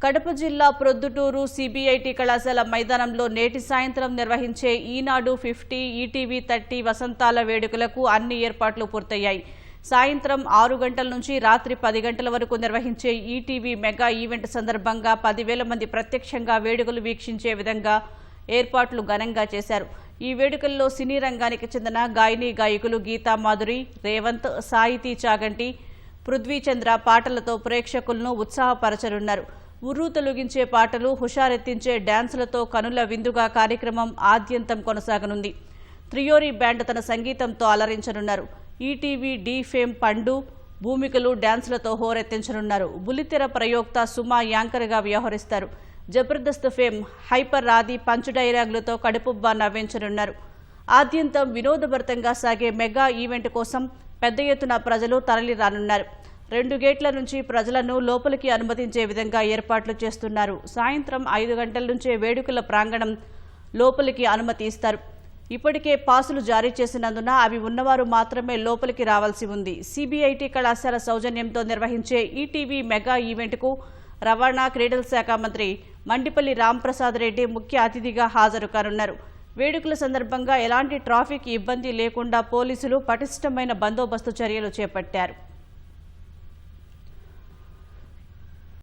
కడప జిల్లా ప్రొద్దుటూరు సిబిఐటి కళాశాల మైదానంలో నేటి సాయంత్రం నిర్వహించే ఈనాడు 50 ఈటీవీ 30 వసంతాల వేడుకలకు అన్ని ఏర్పాట్లు పూర్తయ్యాయి. సాయంత్రం 6 గంటల నుంచి రాత్రి 10 గంటల వరకు నిర్వహించే ఈటీవీ మెగా ఈవెంట్ సందర్భంగా 10,000 మంది ప్రత్యక్షంగా వేడుకలు వీక్షించే విధంగా ఏర్పాట్లు ఘనంగా చేశారు. ఈ వేడుకల్లో సినీ రంగానికి చెందిన గాయని గాయకులు గీతా మాధురి, రేవంత్, సాహితీ చాగంటి, పృథ్వీచంద్ర పాటలతో ప్రేక్షకులను ఉత్సాహపరచనున్నారు. ఉర్రూ తొలగించే పాటలు, హుషారెత్తించే డ్యాన్సులతో కనుల విందుగా కార్యక్రమం ఆద్యంతం కొనసాగనుంది. త్రియోరి బ్యాండ్ తన సంగీతంతో అలరించనున్నారు. ఈటీవీ డి ఫేమ్ పండు, భూమికలు డ్యాన్సులతో హోరెత్తించనున్నారు. బుల్లితెర ప్రయోక్త సుమా యాంకర్గా వ్యవహరిస్తారు. జబర్దస్త్ ఫేమ్ హైపర్ రాది పంచు డైలాగులతో కడుపుబ్బా నవ్వించనున్నారు. ఆద్యంతం వినోదభరితంగా సాగే మెగా ఈవెంట్ కోసం పెద్ద ఎత్తున ప్రజలు తరలి రానున్నారు. 2 గేట్ల నుంచి ప్రజలను లోపలికి అనుమతించే విధంగా ఏర్పాట్లు చేస్తున్నారు. సాయంత్రం 5 గంటల నుంచే వేడుకల ప్రాంగణం లోపలికి అనుమతి ఇస్తారు. ఇప్పటికే పాసులు జారీ చేసినందున అవి ఉన్నవారు మాత్రమే లోపలికి రావాల్సి ఉంది. సిబిఐటి కళాశాల సౌజన్యంతో నిర్వహించే ఈటీవీ మెగా ఈవెంట్కు రవాణా క్రీడల శాఖ మంత్రి మండిపల్లి రాంప్రసాద్ రెడ్డి ముఖ్య అతిథిగా హాజరు కానున్నారు. వేడుకల సందర్భంగా ఎలాంటి ట్రాఫిక్ ఇబ్బంది లేకుండా పోలీసులు పటిష్టమైన బందోబస్తు చర్యలు చేపట్టారు.